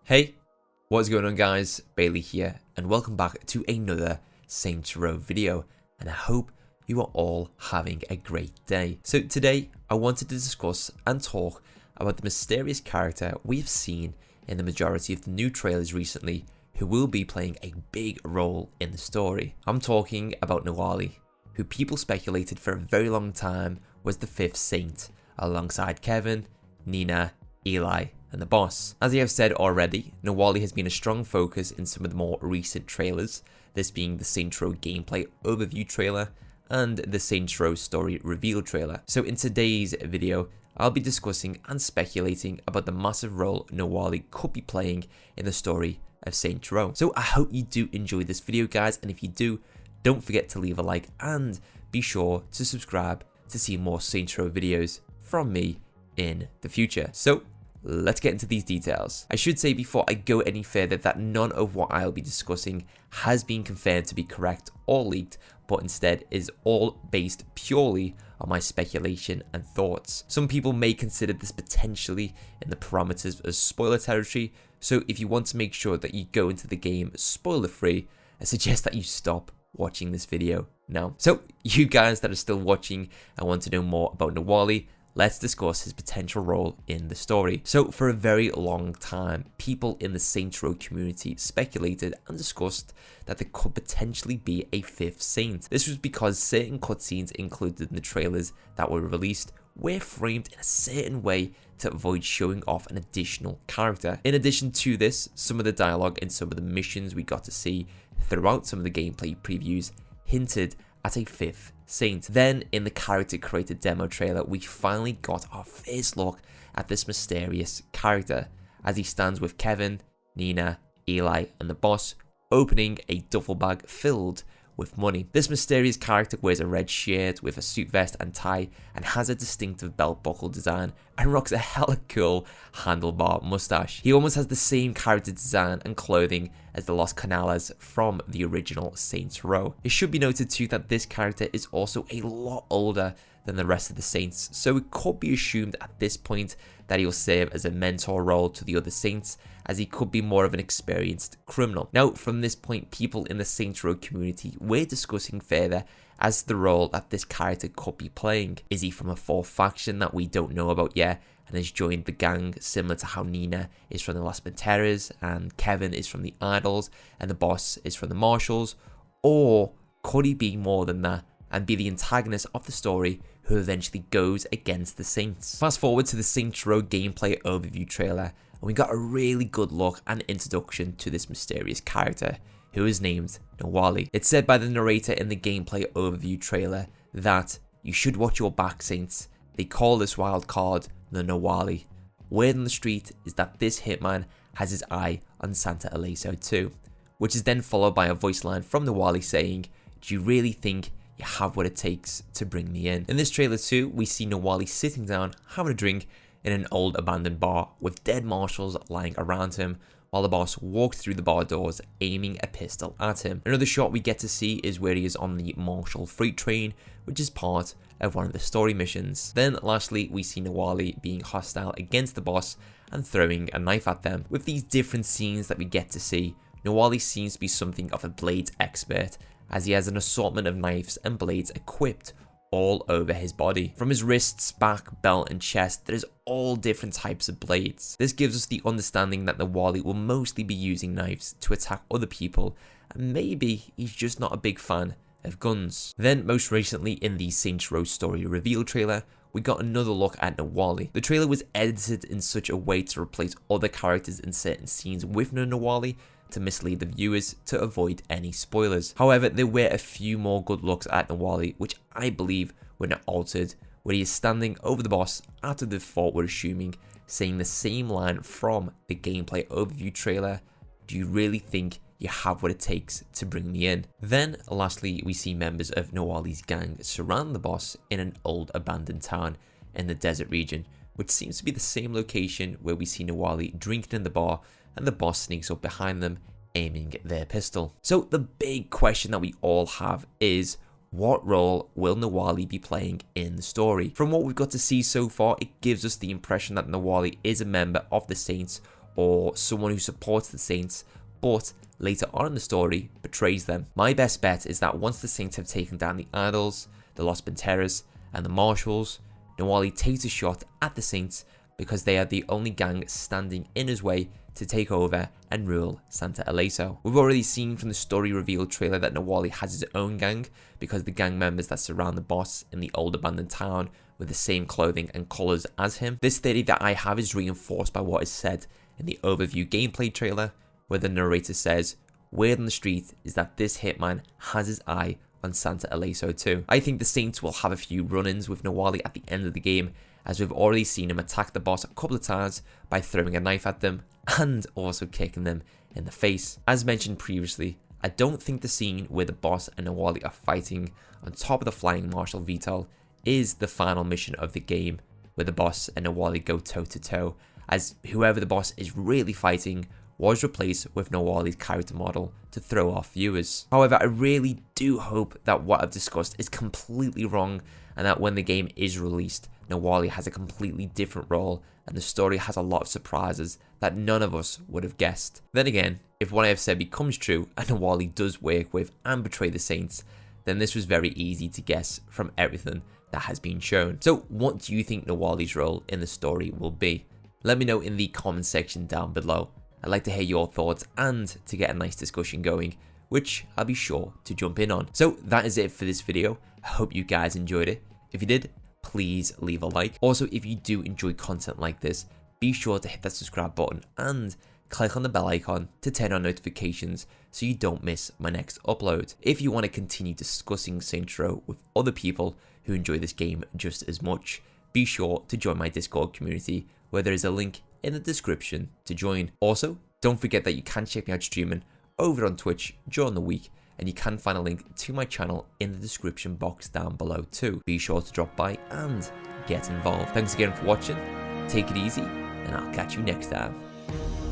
Hey, what's going on guys? Bailey here and welcome back to another Saints Row video, and I hope you are all having a great day. So today I wanted to discuss and talk about the mysterious character we've seen in the majority of the new trailers recently who will be playing a big role in the story. I'm talking about Nawali, who people speculated for a very long time was the fifth Saint alongside Kevin, Nina, Eli and the boss. As I have said already, Nawali has been a strong focus in some of the more recent trailers, this being the Saints Row gameplay overview trailer and the Saints Row story reveal trailer. So in today's video, I'll be discussing and speculating about the massive role Nawali could be playing in the story of Saints Row. So I hope you do enjoy this video guys, and if you do, don't forget to leave a like and be sure to subscribe to see more Saints Row videos from me in the future. So let's get into these details. I should say before I go any further that none of what I'll be discussing has been confirmed to be correct or leaked, but instead is all based purely on my speculation and thoughts. Some people may consider this potentially in the parameters of spoiler territory, so if you want to make sure that you go into the game spoiler free, I suggest that you stop watching this video now. So you guys that are still watching and want to know more about Nawali, let's discuss his potential role in the story. So for a very long time, people in the Saints Row community speculated and discussed that there could potentially be a fifth Saint. This was because certain cutscenes included in the trailers that were released were framed in a certain way to avoid showing off an additional character. In addition to this, some of the dialogue in some of the missions we got to see throughout some of the gameplay previews hinted at a fifth Saint. Then in the character created demo trailer, we finally got our first look at this mysterious character as he stands with Kevin, Nina, Eli and the boss opening a duffel bag filled with money. This mysterious character wears a red shirt with a suit vest and tie and has a distinctive belt buckle design and rocks a hella cool handlebar mustache. He almost has the same character design and clothing as the Los Canales from the original Saints Row. It should be noted too that this character is also a lot older than the rest of the Saints, so it could be assumed at this point that he will serve as a mentor role to the other Saints, as he could be more of an experienced criminal. Now, from this point, people in the Saints Row community were discussing further as to the role that this character could be playing. Is he from a fourth faction that we don't know about yet and has joined the gang, similar to how Nina is from the Las Panteras and Kevin is from the Idols and the boss is from the Marshals? Or could he be more than that and be the antagonist of the story who eventually goes against the Saints? Fast forward to the Saints Row gameplay overview trailer, and we got a really good look and introduction to this mysterious character, who is named Nawali. It's said by the narrator in the gameplay overview trailer that you should watch your back, Saints. They call this wild card the Nawali. Word on the street is that this hitman has his eye on Santa Aleso too, which is then followed by a voice line from Nawali saying, "Do you really think you have what it takes to bring me in?" In this trailer too, we see Nawali sitting down, having a drink in an old abandoned bar with dead marshals lying around him while the boss walks through the bar doors aiming a pistol at him. Another shot we get to see is where he is on the Marshall freight train, which is part of one of the story missions. Then lastly, we see Nawali being hostile against the boss and throwing a knife at them. With these different scenes that we get to see, Nawali seems to be something of a blades expert, as he has an assortment of knives and blades equipped all over his body. From his wrists, back, belt and chest, there's all different types of blades. This gives us the understanding that Nawali will mostly be using knives to attack other people, and maybe he's just not a big fan of guns. Then most recently in the Saints Row story reveal trailer, we got another look at Nawali. The trailer was edited in such a way to replace other characters in certain scenes with no Nawali, to mislead the viewers to avoid any spoilers. However, there were a few more good looks at Nawali which I believe were not altered, where he is standing over the boss after the fort we're assuming, saying the same line from the gameplay overview trailer, "Do you really think you have what it takes to bring me in?" Then lastly, we see members of Nawali's gang surround the boss in an old abandoned town in the desert region, which seems to be the same location where we see Nawali drinking in the bar and the boss sneaks up behind them aiming their pistol. So the big question that we all have is, what role will Nawali be playing in the story? From what we've got to see so far, it gives us the impression that Nawali is a member of the Saints or someone who supports the Saints, but later on in the story betrays them. My best bet is that once the Saints have taken down the Idols, the Los Panteras, and the Marshals, Nawali takes a shot at the Saints because they are the only gang standing in his way to take over and rule Santa Eleso. We've already seen from the story reveal trailer that Nawali has his own gang because the gang members that surround the boss in the old abandoned town with the same clothing and colours as him. This theory that I have is reinforced by what is said in the overview gameplay trailer, where the narrator says, "Word on the street is that this hitman has his eye on Santa Eleso too." I think the Saints will have a few run-ins with Nawali at the end of the game, as we've already seen him attack the boss a couple of times by throwing a knife at them and also kicking them in the face. As mentioned previously, I don't think the scene where the boss and Nawali are fighting on top of the flying Marshal VTOL is the final mission of the game, where the boss and Nawali go toe to toe, as whoever the boss is really fighting was replaced with Nawali's character model to throw off viewers. However, I really do hope that what I've discussed is completely wrong, and that when the game is released, Nawali has a completely different role and the story has a lot of surprises that none of us would have guessed. Then again, if what I have said becomes true and Nawali does work with and betray the Saints, then this was very easy to guess from everything that has been shown. So what do you think Nawali's role in the story will be? Let me know in the comment section down below. I'd like to hear your thoughts and to get a nice discussion going, which I'll be sure to jump in on. So that is it for this video. I hope you guys enjoyed it. If you did, please leave a like. Also, if you do enjoy content like this, be sure to hit that subscribe button and click on the bell icon to turn on notifications so you don't miss my next upload. If you want to continue discussing Saints Row with other people who enjoy this game just as much, be sure to join my Discord community, where there is a link in the description to join. Also, don't forget that you can check me out streaming over on Twitch during the week, and you can find a link to my channel in the description box down below too. Be sure to drop by and get involved. Thanks again for watching, take it easy, and I'll catch you next time.